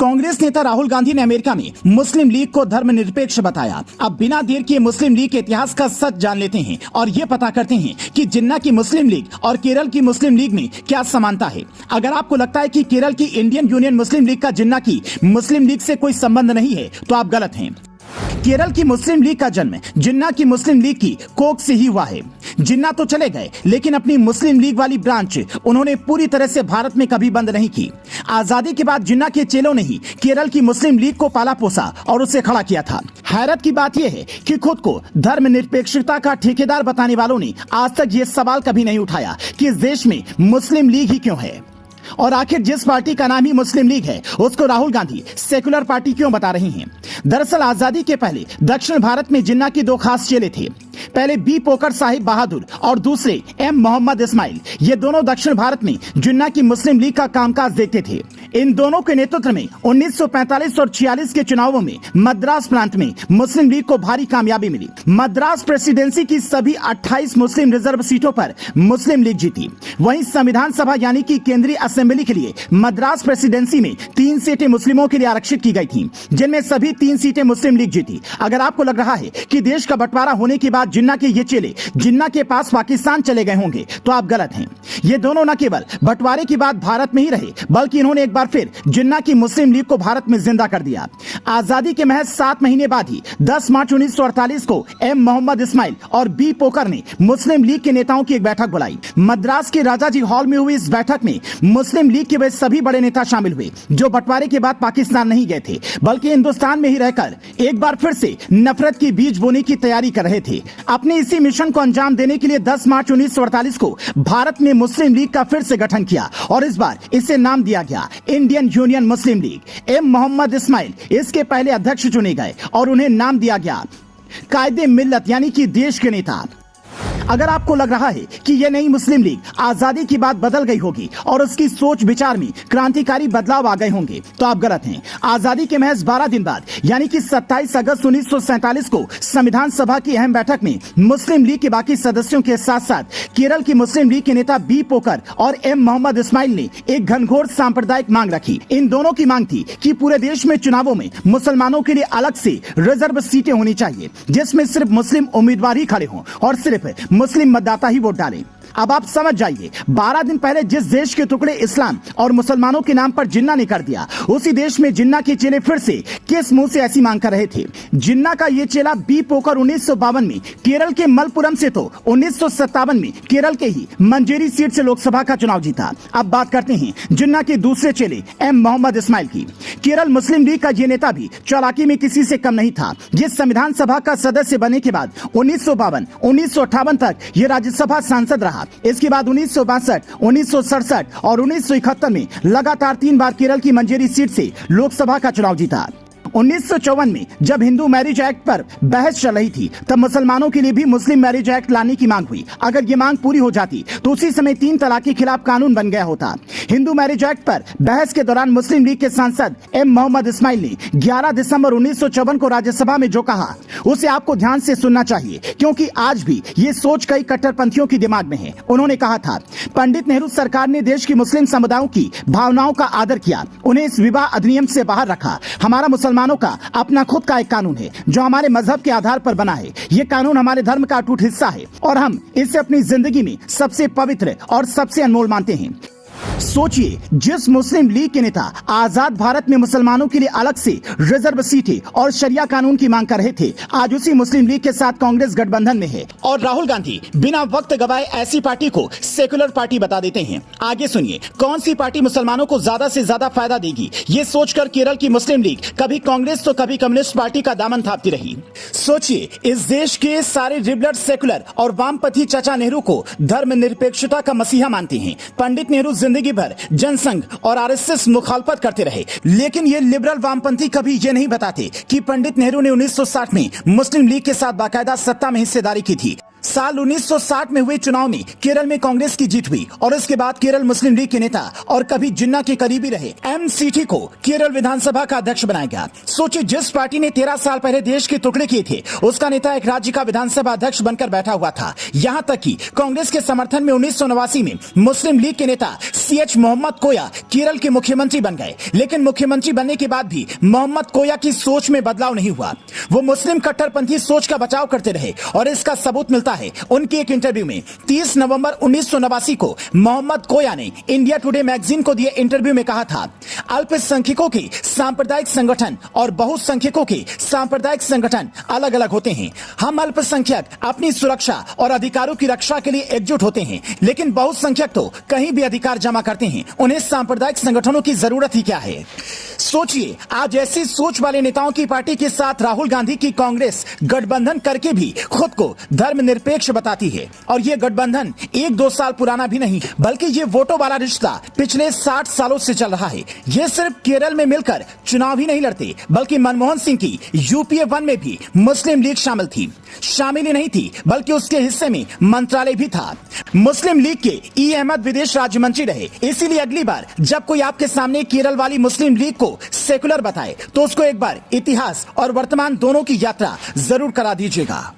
कांग्रेस नेता राहुल गांधी ने अमेरिका में मुस्लिम लीग को धर्मनिरपेक्ष बताया। अब बिना देर किए मुस्लिम लीग के इतिहास का सच जान लेते हैं और ये पता करते हैं कि जिन्ना की मुस्लिम लीग और केरल की मुस्लिम लीग में क्या समानता है। अगर आपको लगता है कि केरल की इंडियन यूनियन मुस्लिम लीग का जिन्ना की मुस्लिम लीग से कोई संबंध नहीं है तो आप गलत हैं। केरल की मुस्लिम लीग का जन्म जिन्ना की मुस्लिम लीग की कोख से ही हुआ है। जिन्ना तो चले गए लेकिन अपनी मुस्लिम लीग वाली ब्रांच उन्होंने पूरी तरह से भारत में कभी बंद नहीं की। आजादी के बाद जिन्ना के चेलों ने ही केरल की मुस्लिम लीग को पाला पोसा और उसे खड़ा किया था। हैरत की बात यह है कि खुद को धर्मनिरपेक्षता का ठेकेदार बताने वालों ने आज तक ये सवाल कभी नहीं उठाया कि इस देश में मुस्लिम लीग ही क्यों है और आखिर जिस पार्टी का नाम ही मुस्लिम लीग है उसको राहुल गांधी सेकुलर पार्टी क्यों बता रही हैं। दरअसल आजादी के पहले दक्षिण भारत में जिन्ना के दो खास चेले थे। पहले बी पोकर साहिब बहादुर और दूसरे एम मोहम्मद इस्माइल। ये दोनों दक्षिण भारत में जिन्ना की मुस्लिम लीग का कामकाज देखते थे। इन दोनों के नेतृत्व में 1945 और 46 के चुनावों में मद्रास प्रांत में मुस्लिम लीग को भारी कामयाबी मिली। मद्रास प्रेसिडेंसी की सभी 28 मुस्लिम रिजर्व सीटों पर मुस्लिम लीग जीती। वहीं संविधान सभा यानी कि केंद्रीय असेंबली के लिए मद्रास प्रेसिडेंसी में 3 सीटें मुस्लिमों के लिए आरक्षित की गई थी, जिनमें सभी 3 सीटें मुस्लिम लीग जीती। अगर आपको लग रहा है कि देश का बंटवारा होने के बाद जिन्ना के ये चेले जिन्ना के पास पाकिस्तान चले गए होंगे तो आप गलत हैं। ये दोनों न केवल बंटवारे के बाद भारत में ही रहे बल्कि इन्होंने एक बार फिर जिन्ना की मुस्लिम लीग को भारत में जिंदा कर दिया। आजादी के महज 7 महीने बाद ही 10 मार्च 1948 को एम मोहम्मद इस्माइल और बी पोकर ने मुस्लिम लीग के नेताओं की एक बैठक बुलाई। मद्रास के राजाजी हॉल में हुई इस बैठक में मुस्लिम लीग के वे सभी बड़े नेता शामिल हुए जो बंटवारे के बाद पाकिस्तान नहीं गए थे बल्कि हिंदुस्तान में ही रहकर एक बार फिर से नफरत की बीज बोने की तैयारी कर रहे थे। अपने इसी मिशन को अंजाम देने के लिए 10 मार्च 1948 को भारत में मुस्लिम लीग का फिर से गठन किया और इस बार इसे नाम दिया गया इंडियन यूनियन मुस्लिम लीग। एम मोहम्मद इस्माइल इसके पहले अध्यक्ष चुने गए और उन्हें नाम दिया गया कायदे मिल्लत यानी कि देश के नेता। अगर आपको लग रहा है कि यह नई मुस्लिम लीग आजादी की बात बदल गई होगी और उसकी सोच विचार में क्रांतिकारी बदलाव आ गए होंगे तो आप गलत हैं। आजादी के महज 12 दिन बाद यानी कि 27 अगस्त 1947 को संविधान सभा की अहम बैठक में मुस्लिम लीग के बाकी सदस्यों के साथ साथ केरल की मुस्लिम लीग के नेता बी पोकर और एम मोहम्मद इस्माइल ने एक घनघोर सांप्रदायिक मांग रखी। इन दोनों की मांग थी कि पूरे देश में चुनावों में मुसलमानों के लिए अलग से रिजर्व सीटें होनी चाहिए जिसमें सिर्फ मुस्लिम उम्मीदवार ही खड़े हों और सिर्फ मुस्लिम मतदाता ही वोट डालें। अब आप समझ जाइए 12 दिन पहले जिस देश के टुकड़े इस्लाम और मुसलमानों के नाम पर जिन्ना ने कर दिया उसी देश में जिन्ना के चेले फिर से किस मुंह से ऐसी मांग कर रहे थे। जिन्ना का ये चेला बी पोकर 1952 में केरल के मलपुरम से तो 1957 में केरल के ही मंजेरी सीट से लोकसभा का चुनाव जीता। अब बात करते हैं जिन्ना के दूसरे चेले एम मोहम्मद इस्माइल की। केरल मुस्लिम लीग का ये नेता भी चालाकी में किसी से कम नहीं था। ये संविधान सभा का सदस्य बनने के बाद 1952, 1958 तक ये राज्यसभा सांसद रहा। इसके बाद 1962, 1967 और 1971 में लगातार 3 बार केरल की मंजेरी सीट से लोकसभा का चुनाव जीता। 1954 में जब हिंदू मैरिज एक्ट पर बहस चल रही थी तब मुसलमानों के लिए भी मुस्लिम मैरिज एक्ट लाने की मांग हुई। अगर ये मांग पूरी हो जाती तो उसी समय 3 तलाक के खिलाफ कानून बन गया होता। हिंदू मैरिज एक्ट पर बहस के दौरान मुस्लिम लीग के सांसद एम मोहम्मद इस्माइल ने 11 दिसंबर 1954 को राज्यसभा में जो कहा उसे आपको ध्यान से सुनना चाहिए क्योंकि आज भी ये सोच कई कट्टरपंथियों के दिमाग में है। उन्होंने कहा था, पंडित नेहरू सरकार ने देश की मुस्लिम समुदायों की भावनाओं का आदर किया, उन्हें इस विवाह अधिनियम से बाहर रखा। हमारा मुसलमानों का अपना खुद का एक कानून है जो हमारे मजहब के आधार पर बना है। ये कानून हमारे धर्म का अटूट हिस्सा है और हम इसे अपनी जिंदगी में सबसे पवित्र और सबसे अनमोल मानते हैं। सोचिए जिस मुस्लिम लीग के नेता आजाद भारत में मुसलमानों के लिए अलग से रिजर्व सीटें और शरिया कानून की मांग कर रहे थे आज उसी मुस्लिम लीग के साथ कांग्रेस गठबंधन में है और राहुल गांधी बिना वक्त गवाए ऐसी पार्टी को सेकुलर पार्टी बता देते हैं। आगे सुनिए कौन सी पार्टी मुसलमानों को ज्यादा से ज्यादा फायदा देगी। ये सोचकर केरल की मुस्लिम लीग कभी कांग्रेस तो कभी कम्युनिस्ट पार्टी का दामन थापती रही। सोचिए इस देश के सारे लिबरल सेकुलर और वामपंथी चाचा नेहरू को धर्मनिरपेक्षता का मसीहा मानते हैं। पंडित नेहरू जिंदगी भर जनसंघ और आरएसएस मुखालफत करते रहे लेकिन ये लिबरल वामपंथी कभी ये नहीं बताते कि पंडित नेहरू ने 1960 में मुस्लिम लीग के साथ बाकायदा सत्ता में हिस्सेदारी की थी। साल 1960 में हुए चुनाव में केरल में कांग्रेस की जीत हुई और इसके बाद केरल मुस्लिम लीग के नेता और कभी जिन्ना के करीबी रहे एमसीटी को केरल विधानसभा का अध्यक्ष बनाया गया। सोचिए, जिस पार्टी ने 13 साल पहले देश के टुकड़े किए थे, उसका नेता एक राज्य का विधानसभा अध्यक्ष बनकर बैठा हुआ था। यहाँ तक कि कांग्रेस के समर्थन में 1989 में मुस्लिम लीग के नेता CH मोहम्मद कोया केरल के मुख्यमंत्री बन गए। लेकिन मुख्यमंत्री बनने के बाद भी मोहम्मद कोया की सोच में बदलाव नहीं हुआ। वो मुस्लिम कट्टरपंथी सोच का बचाव करते रहे और इसका सबूत मिलता है उनके एक इंटरव्यू में। 30 नवंबर 1989 को मोहम्मद कोया ने इंडिया टुडे मैगजीन को दिए इंटरव्यू में कहा था, अल्पसंख्यकों के सांप्रदायिक संगठन और बहुसंख्यकों के सांप्रदायिक संगठन अलग अलग होते हैं। हम अल्पसंख्यक अपनी सुरक्षा और अधिकारों की रक्षा के लिए एकजुट होते हैं, लेकिन बहुसंख्यक तो कहीं भी अधिकार जमा करते हैं। उन्हें सांप्रदायिक संगठनों की जरूरत ही क्या है। सोचिए, आज ऐसी सोच वाले नेताओं की पार्टी के साथ राहुल गांधी की कांग्रेस गठबंधन करके भी खुद को धर्मनिरपेक्ष बताती है। और ये गठबंधन 1-2 साल पुराना भी नहीं, बल्कि ये वोटों वाला रिश्ता पिछले 60 सालों से चल रहा है। ये सिर्फ केरल में मिलकर चुनाव ही नहीं लड़ते, बल्कि मनमोहन सिंह की UPA 1 में भी मुस्लिम लीग शामिल थी। शामिल ही नहीं थी, बल्कि उसके हिस्से में मंत्रालय भी था। मुस्लिम लीग के E अहमद विदेश राज्य मंत्री रहे। इसीलिए अगली बार जब कोई आपके सामने केरल वाली मुस्लिम लीग को सेकुलर बताए, तो उसको एक बार इतिहास और वर्तमान दोनों की यात्रा जरूर करा दीजिएगा।